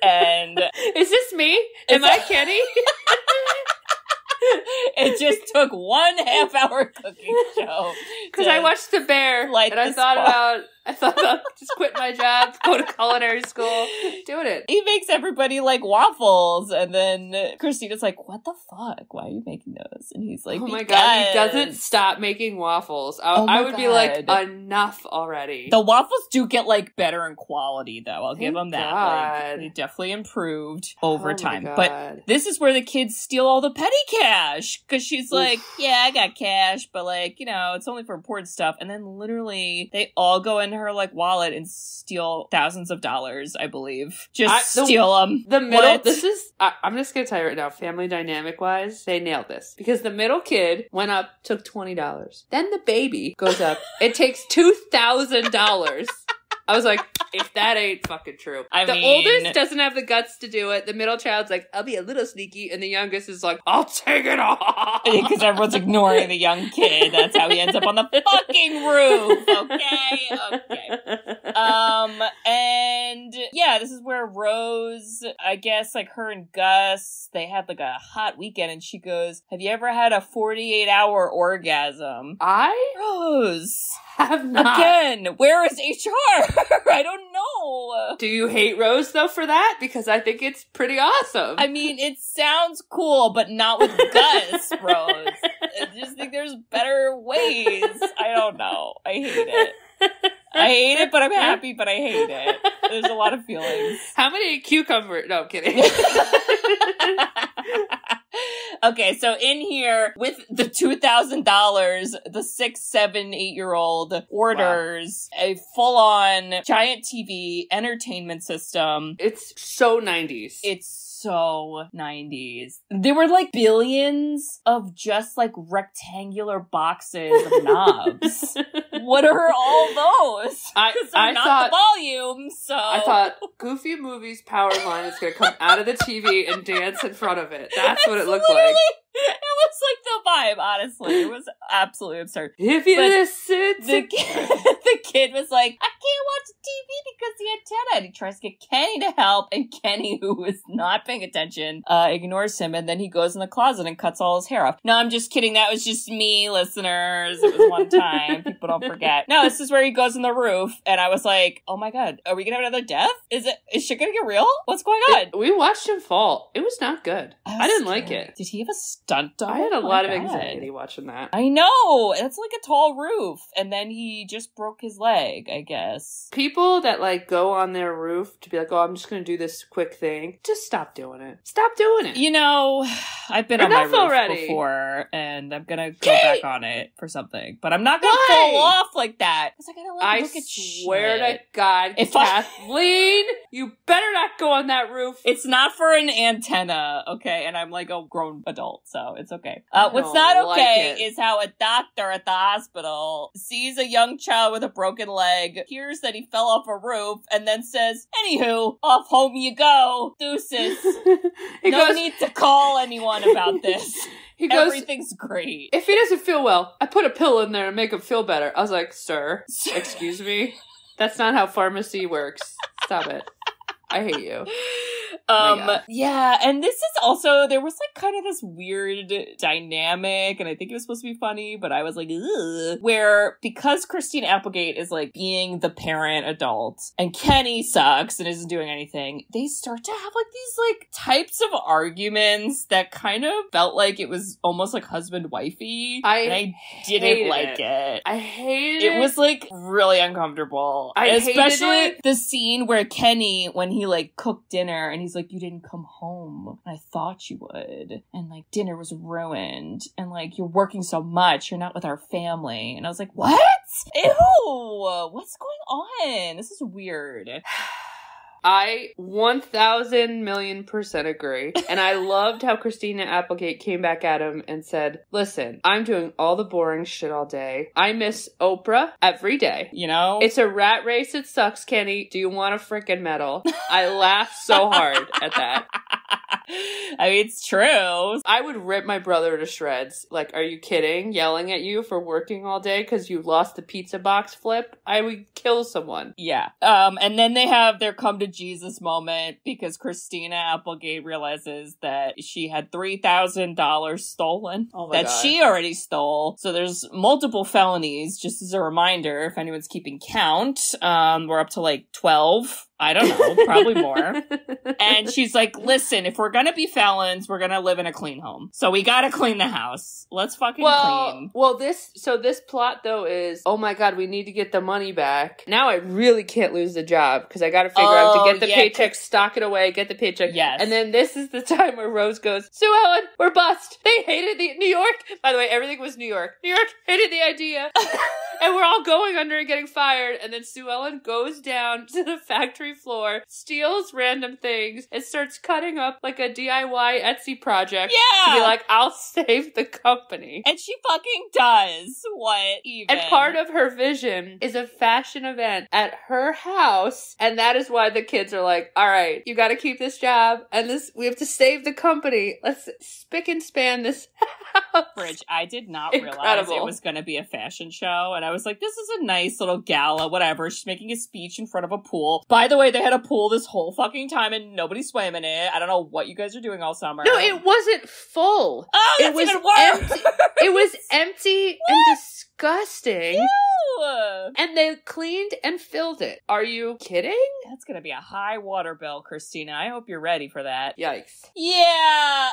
And is this me? Am I Kenny? It just took 1.5 hour cooking show. Because I watched The Bear, and I thought about just quitting my job, go to culinary school, doing it. He makes everybody like waffles, and then Christina's like, what the fuck? Why are you making those? And he's like, oh my god, he doesn't stop making waffles. I would be like, enough already. The waffles do get like better in quality, though. I'll give them that. Like, they definitely improved over time. But this is where the kids steal all the petty cash, because she's like, yeah, I got cash, but like, it's only for important stuff. And then literally they all go into her like wallet and steal thousands of dollars, I believe. Steal them. The middle, I'm just gonna tell you right now, family dynamic wise, they nailed this. Because the middle kid went up, took $20. Then the baby goes up, it takes $2,000. I was like, if that ain't fucking true. The oldest doesn't have the guts to do it. The middle child's like, I'll be a little sneaky. And the youngest is like, I'll take it all. Because everyone's ignoring the young kid. That's how he ends up on the fucking roof. Okay. And yeah, this is where Rose, I guess, like her and Gus, they had like a hot weekend. And she goes, have you ever had a 48-hour orgasm? Rose. Have not. Again, where is HR? I don't know. Do you hate Rose, though, for that? Because I think it's pretty awesome. I mean, it sounds cool, but not with Gus, Rose. I just think there's better ways. I don't know. I hate it. I hate it, but I'm happy, but I hate it. There's a lot of feelings. How many cucumber... No, I'm kidding. Okay, so in here, with the $2,000, the 6, 7, 8-year-old orders a full-on giant TV entertainment system. It's so 90s. It's so 90s. There were like billions of just like rectangular boxes of knobs. What are all those? Because they're not the volume, so... I thought, Goofy Movies power line is going to come out of the TV and dance in front of it. That's what it looked like. It was like the vibe, honestly. It was absolutely absurd. If you listen the kid was like, I can't watch TV because the antenna. And he tries to get Kenny to help, and Kenny, who is not paying attention, ignores him, and then he goes in the closet and cuts all his hair off. No, I'm just kidding. That was just me, listeners. It was one time. People don't forget. No, this is where he goes on the roof, and I was like, oh my god, are we gonna have another death? Is shit gonna get real? What's going on? We watched him fall. It was not good. I didn't like it. Did he have a stunt double? I had a lot of anxiety watching that. I know! It's like a tall roof, and then he just broke his leg, I guess. People that like go on their roof to be like, oh, I'm just gonna do this quick thing. Just stop doing it. Stop doing it. I've been on my roof before, and I'm gonna go back on it for something. But I'm not gonna fall off like that. Because I gotta look at shit. I swear to God, Kathleen, you better not go on that roof. It's not for an antenna, okay? And I'm like a grown adult, so it's okay. What's not okay is how a doctor at the hospital sees a young child with a broken leg, hears that he fell off a roof, and then says, anywho, off home you go. Deuces. No need to call anyone about this. He goes, everything's great. If he doesn't feel well, I put a pill in there to make him feel better. I was like, sir, excuse me? That's not how pharmacy works. Stop it. I hate you. Yeah, and this is also, there was like kind of this weird dynamic, and I think it was supposed to be funny, but I was like, ugh, where because Christina Applegate is like being the parent adult, and Kenny sucks and isn't doing anything, they start to have like these like types of arguments that kind of felt like it was almost like husband-wifey. I didn't like it. I hated it. It was like really uncomfortable. Especially the scene where Kenny, when he like cooked dinner and he's like, you didn't come home. And I thought you would. And like dinner was ruined. And like you're working so much. You're not with our family. And I was like, what? Ew. What's going on? This is weird. I 1,000,000,000% agree. And I loved how Christina Applegate came back at him and said, listen, I'm doing all the boring shit all day. I miss Oprah every day. You know? It's a rat race. It sucks, Kenny. Do you want a frickin' medal? I laughed so hard at that. I mean, it's true. I would rip my brother to shreds. Like, are you kidding? Yelling at you for working all day because you lost the pizza box flip? I would kill someone. Yeah. And then they have their come to Jesus moment because Christina Applegate realizes that she had $3,000 stolen that God. She already stole. So there's multiple felonies, just as a reminder, if anyone's keeping count. We're up to like 12. I don't know, probably more. And she's like, listen, if we're gonna be felons, we're gonna live in a clean home. So we gotta clean the house. Let's fucking clean. Well, this plot though is, oh my God, we need to get the money back. Now I really can't lose the job because I gotta figure out to get the paycheck, stock it away, get the paycheck. Yes. And then this is the time where Rose goes, Sue Ellen, we're bust. They hated New York. By the way, everything was New York. New York hated the idea. And we're all going under and getting fired. And then Sue Ellen goes down to the factory floor, steals random things, and starts cutting up like a DIY Etsy project to be like, I'll save the company. And she fucking does. What even? And part of her vision is a fashion event at her house, and that is why the kids are like, all right, you gotta keep this job, and we have to save the company. Let's spick and span this house. Bridge, I did not realize it was gonna be a fashion show, and I was like, this is a nice little gala, whatever. She's making a speech in front of a pool. By the way, they had a pool this whole fucking time and nobody swam in it. I don't know what you guys are doing all summer. No, it wasn't full. Oh, that's even worse. Empty. It was empty and disgusting. Ew. And they cleaned and filled it. Are you kidding? That's gonna be a high water bill, Christina. I hope you're ready for that. Yikes. Yeah,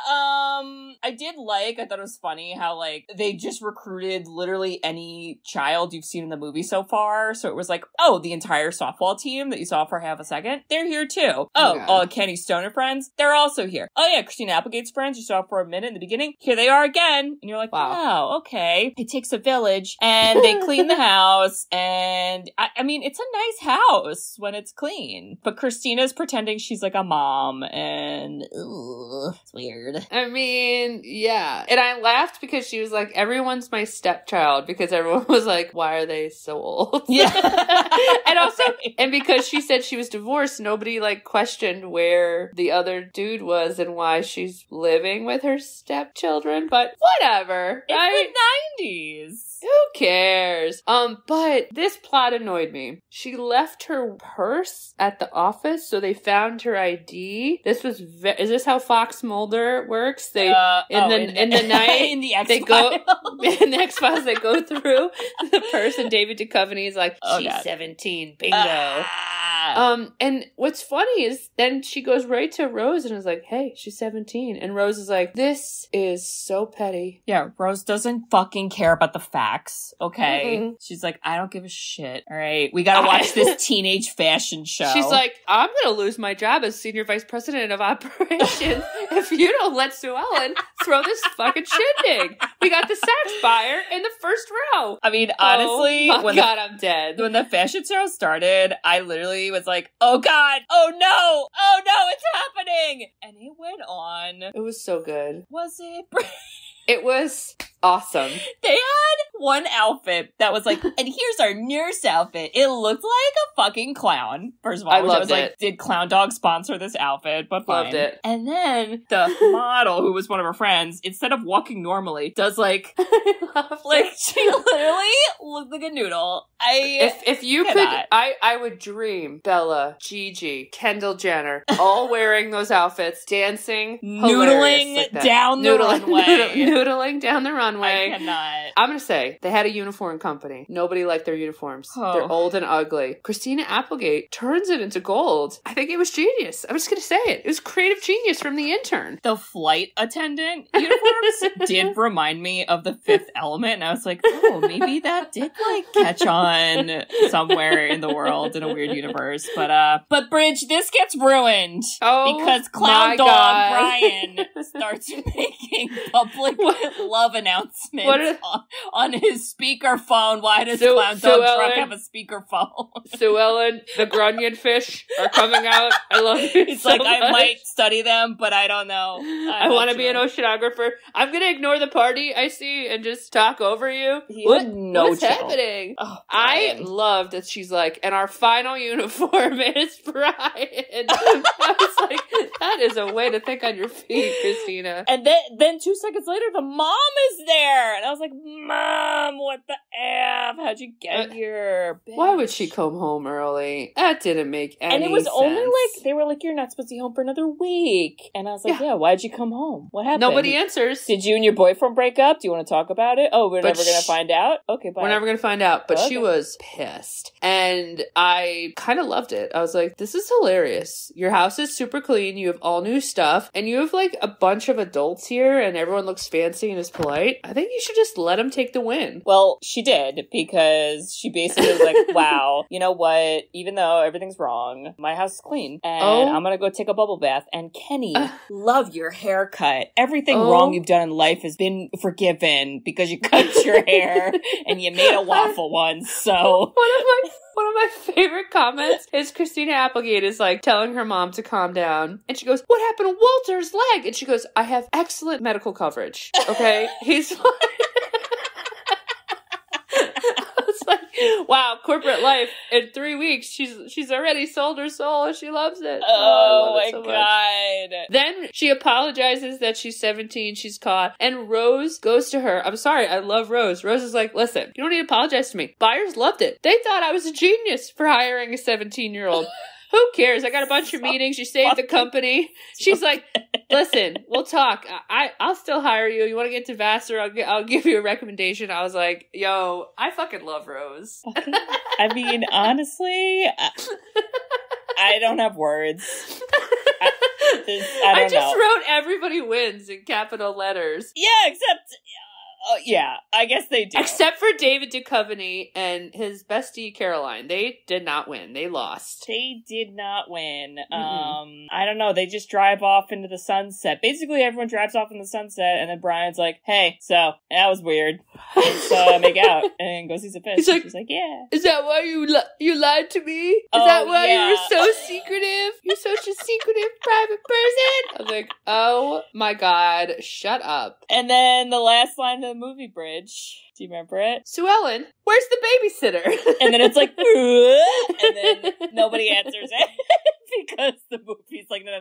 I thought it was funny how, like, they just recruited literally any child you've seen in the movie so far. So it was like, oh, the entire softball team that you saw for half a second, they're here too. Oh, Kenny Stoner friends, they're also here. Oh yeah, Christina Applegate's friends you saw for a minute in the beginning, here they are again. And you're like, wow, okay. It takes a village. And they clean the house. And I mean, it's a nice house when it's clean. But Christina's pretending she's like a mom. And it's weird. I mean, yeah. And I laughed because she was like, everyone's my stepchild, because everyone was like, why are they so old? Yeah. And also, and because she said she was divorced, nobody like questioned where the other dude was and why she's living with her stepchildren. But whatever. It's the 90s. Who cares? But this plot annoyed me. She left her purse at the office, so they found her ID. This was is this how Fox Mulder works? They in the night in the X-Files. They go in the X-Files. They go through the purse, and David Duchovny is like, she's 17, bingo. And what's funny is then she goes right to Rose and is like, hey, she's 17. And Rose is like, this is so petty. Yeah, Rose doesn't fucking care about the facts, okay? Mm-hmm. She's like, I don't give a shit, all right? We gotta watch this teenage fashion show. She's like, I'm gonna lose my job as senior vice president of operations if you don't let Sue Ellen throw this fucking shindig. We got the sax buyer in the first row. I mean, honestly, I'm dead. When the fashion show started, I literally was like, oh God, oh no, it's happening. And it went on. It was so good. Was it? It was awesome. They had one outfit that was like, and here's our nurse outfit. It looked like a fucking clown, first of all. I loved was it. Like, did Clown Dog sponsor this outfit? But fine. Loved it. And then the model, who was one of her friends, instead of walking normally, does like she literally looks like a noodle. If you cannot. could, I would dream Bella, Gigi, Kendall Jenner, all wearing those outfits, dancing, noodling down the runway. Noodling down the runway. I cannot. I'm going to say, they had a uniform company. Nobody liked their uniforms. Oh. They're old and ugly. Christina Applegate turns it into gold. I think it was genius. I'm just going to say it. It was creative genius from the intern. The flight attendant uniforms did remind me of The Fifth Element, and I was like, oh, maybe that did, like, catch on somewhere in the world in a weird universe. But Bridge, this gets ruined because Clown Dog Brian starts making public love announcements on his speakerphone. Why does Clown Dog Truck have a speakerphone? Sue Ellen, the grunion fish are coming out. I love you. It's so like, much. I might study them, but I don't know. I want to be an oceanographer. I'm going to ignore the party I see and just talk over you. What's happening? Oh, I love that she's like, and our final uniform is Brian. I was like, that is a way to think on your feet, Christina. And then 2 seconds later, the mom is there. And I was like, Mom, what the F? How'd you get here? Bitch. Why would she come home early? That didn't make any sense. And it was only like, they were like, you're not supposed to be home for another week. And I was like, yeah, why'd you come home? What happened? Nobody answers. Did you and your boyfriend break up? Do you want to talk about it? Oh, we're never going to find out? Okay, bye. We're never going to find out. But she was pissed. And I kind of loved it. I was like, this is hilarious. Your house is super clean. You have all new stuff. And you have like a bunch of adults here and everyone looks fancy and is polite. I think you should just let them take the win. Well, she did, because she basically was like, wow, you know what? Even though everything's wrong, my house is clean. And I'm going to go take a bubble bath. And Kenny, love your haircut. Everything wrong you've done in life has been forgiven because you cut your hair and you made a waffle once. So one of my favorite comments is Christina Applegate is like telling her mom to calm down. And she goes, what happened to Walter's leg? And she goes, I have excellent medical coverage. Okay? He's fine. Wow, corporate life. In 3 weeks, she's already sold her soul. She loves it. Oh my God. Then she apologizes that she's 17, she's caught, and Rose goes to her. I'm sorry, I love Rose. Rose is like, listen, you don't need to apologize to me. Buyers loved it. They thought I was a genius for hiring a 17-year-old. Who cares? I got a bunch of meetings. You saved the company. She's like, listen, we'll talk. I'll still hire you. You want to get to Vassar? I'll give you a recommendation. I was like, yo, I fucking love Rose. I mean, honestly, I don't have words. I just wrote everybody wins in capital letters. Yeah, except... yeah, I guess they do. Except for David Duchovny and his bestie Caroline. They did not win. They lost. They did not win. I don't know. They just drive off into the sunset. Basically, everyone drives off in the sunset, and then Brian's like, hey, so, that was weird. Let's make out. And go see some fish. She's like, yeah. Is that why you lied to me? Is that why you were so secretive? You're such a secretive private person? I was like, oh my God, shut up. And then the last line of the movie, Bridge. Do you remember it? Sue Ellen, where's the babysitter? And then it's like, and then nobody answers it because the movie's like, no,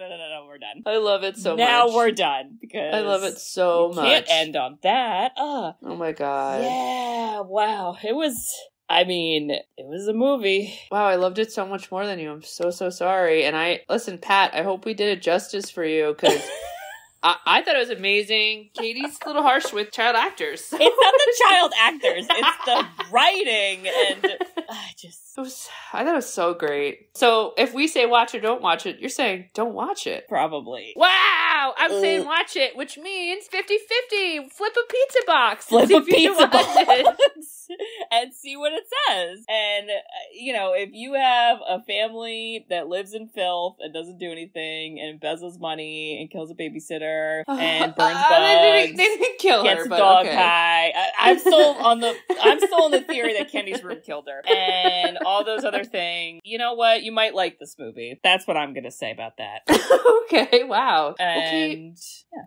we're done. I love it so much. Now we're done because I love it so much. Can't end on that. Oh my God. Yeah, wow. It was a movie. Wow, I loved it so much more than you. I'm so sorry. And listen, Pat, I hope we did it justice for you because I thought it was amazing. Katie's a little harsh with child actors. It's not the child actors. It's the writing. And I thought it was so great. So if we say watch or don't watch it, you're saying don't watch it. Probably. Wow! I'm saying watch it, which means 50-50. Flip a pizza box. Flip a pizza box. And see what it says. And, if you have a family that lives in filth and doesn't do anything and embezzles money and kills a babysitter and burns bugs. They didn't kill her, gets a dog pie. I'm still on the theory that Kenny's room killed her. And all those other things. You know what? You might like this movie. That's what I'm going to say about that. Okay, wow. And,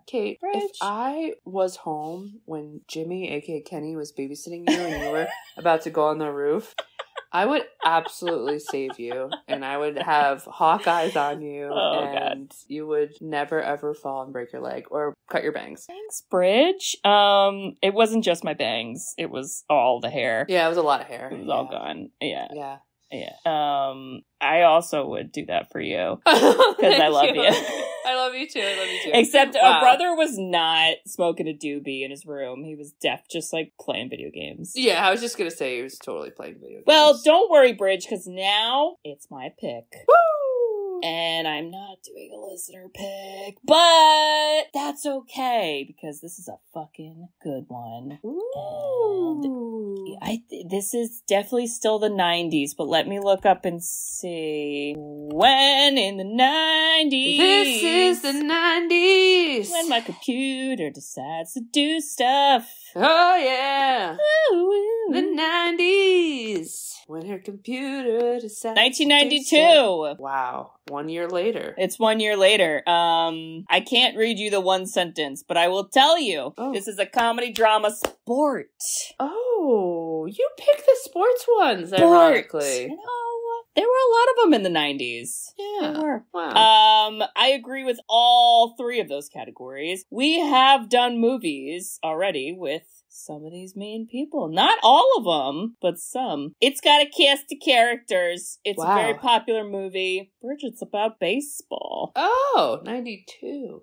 Kate, if I was home when Jimmy, aka Kenny, was babysitting you and you were about to go on the roof, I would absolutely save you, and I would have hawk eyes on you, and you would never ever fall and break your leg or cut your bangs. Thanks, Bridge. It wasn't just my bangs. It was all the hair. Yeah, it was a lot of hair. It was all gone. Yeah. Yeah. Yeah. I also would do that for you because I love you. I love you too. I love you too. Except our brother was not smoking a doobie in his room. He was just like playing video games. Yeah, I was just gonna say he was totally playing video games. Well, don't worry, Bridge, because now it's my pick. Woo! And I'm not doing a listener pick, but that's okay because this is a fucking good one. Ooh. And this is definitely still the 90s, but let me look up and see when in the 90s. This is the 90s. When my computer decides to do stuff. Oh yeah. Ooh. The 90s. When her computer decides 1992. Wow. 1 year later. It's 1 year later. I can't read you the one sentence, but I will tell you. This is a comedy drama sport. Oh, you pick the sports ones, ironically. You know, there were a lot of them in the 90s. Yeah. There were. Wow. I agree with all three of those categories. We have done movies already with some of these main people. Not all of them, but some. It's got a cast of characters. It's a very popular movie. Bridget's about baseball. Oh, 92.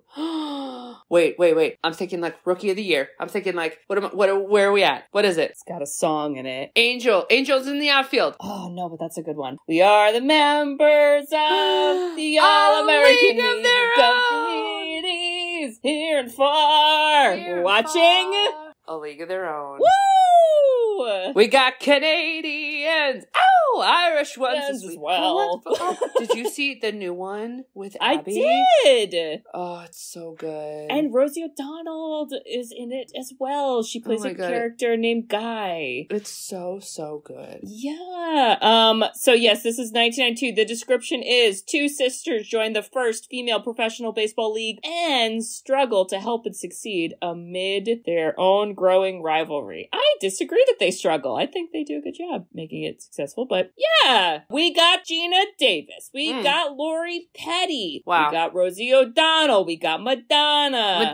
Wait. I'm thinking like Rookie of the Year. I'm thinking like, where are we at? What is it? It's got a song in it. Angels in the Outfield. Oh, no, but that's a good one. We are the members of the All-American League of Communities, here and far. We're watching A League of Their Own. Woo! We got Canadians. Oh, Irish ones as well. Did you see the new one with Abby? I did. Oh, it's so good. And Rosie O'Donnell is in it as well. She plays a character named Guy. It's so good. Yeah. So yes, this is 1992. The description is 2 sisters join the first female professional baseball league and struggle to help it succeed amid their own growing rivalry. I disagree that they struggle. I think they do a good job making it successful, but yeah. We got Gina Davis. We got Lori Petty. Wow. We got Rosie O'Donnell. We got Madonna.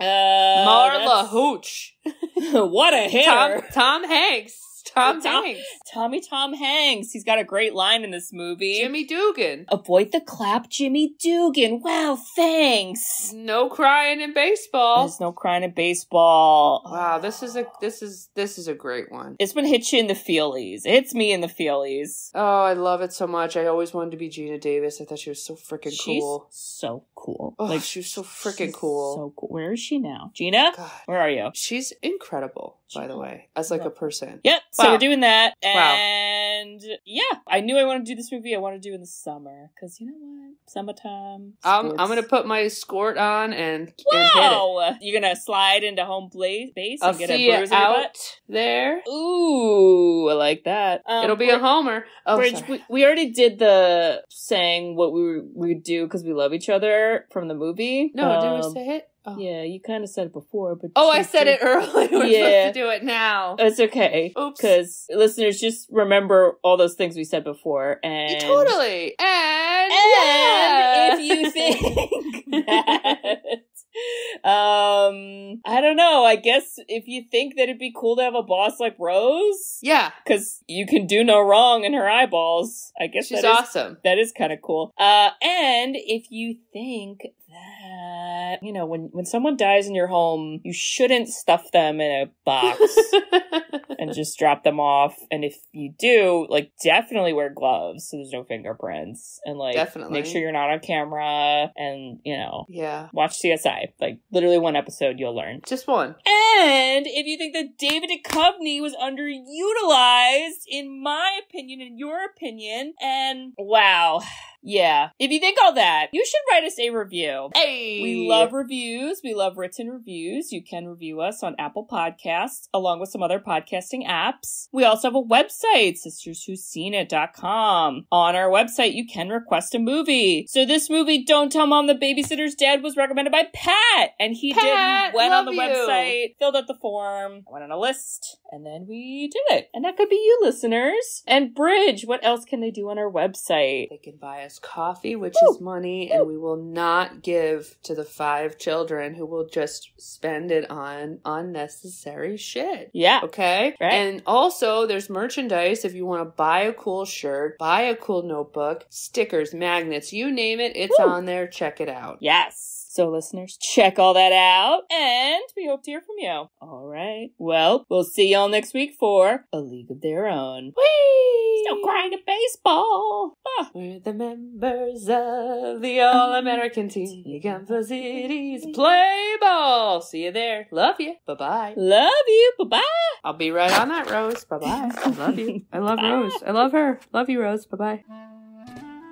Marla Hooch. What a hitter. Tom Hanks. Tom Hanks. He's got a great line in this movie. Jimmy Dugan. Avoid the clap, Jimmy Dugan. Wow, thanks. No crying in baseball. There's no crying in baseball. Wow, this is a great one. This one hits you in the feelies. It hits me in the feelies. Oh, I love it so much. I always wanted to be Gina Davis. I thought she was so freaking cool. She's so cool. Oh, like she was so freaking cool. So cool. Where is she now? Gina? God. Where are you? She's incredible, by the way, as like a person. Yep. So we're doing that. Wow. And yeah, I knew I wanted to do this movie. I want to do it in the summer. Because you know what? Summertime. I'm going to put my skort on and hit it. You're going to slide into home base and get a bruise in your butt? There. Ooh, I like that. It'll be a homer. Oh, Bridge, we already did the saying what we would do because we love each other from the movie. No, did we say it? Oh. Yeah, you kind of said it before, but I said it earlier. We're supposed to do it now. It's okay. Oops. Because listeners, just remember all those things we said before, and totally. And if you think that. I don't know. I guess if you think that it'd be cool to have a boss like Rose, yeah, because you can do no wrong in her eyeballs. I guess she's awesome. That is kind of cool. And if you think that, you know, when someone dies in your home, you shouldn't stuff them in a box and just drop them off. And if you do, like, definitely wear gloves so there's no fingerprints, and like make sure you're not on camera, and you know, watch CSI. Like literally one episode you'll learn. Just one. And if you think that David Duchovny was underutilized, in my opinion, in your opinion, and wow, Yeah. If you think all that, you should write us a review. Hey! We love reviews. We love written reviews. You can review us on Apple Podcasts, along with some other podcasting apps. We also have a website, sisterswhoseenit.com. On our website, you can request a movie. So this movie, Don't Tell Mom the Babysitter's Dead, was recommended by Pat. And he went on the website, filled out the form, went on a list, and then we did it. And that could be you, listeners. And Bridge, what else can they do on our website? They can buy us coffee, which is money, and we will not give to the 5 children who will just spend it on unnecessary shit. Yeah. Okay? Right. And also, there's merchandise if you want to buy a cool shirt, buy a cool notebook, stickers, magnets, you name it, it's on there. Check it out. Yes. So listeners, check all that out, and we hope to hear from you. All right. Well, we'll see y'all next week for A League of Their Own. Whee! Still crying at baseball. We're the members of the All-American team. You got the cities play ball. See you there. Love you. Bye-bye. Love you. Bye-bye. I'll be right on that, Rose. Bye-bye. I love you. I love Rose. I love her. Love you, Rose. Bye-bye.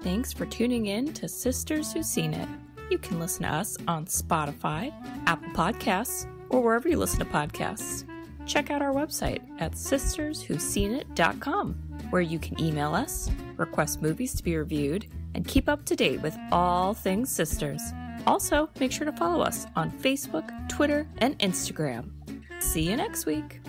Thanks for tuning in to Sisters Who've Seen It. You can listen to us on Spotify, Apple Podcasts, or wherever you listen to podcasts. Check out our website at sisterswhoseenit.com, where you can email us, request movies to be reviewed, and keep up to date with all things sisters. Also, make sure to follow us on Facebook, Twitter, and Instagram. See you next week.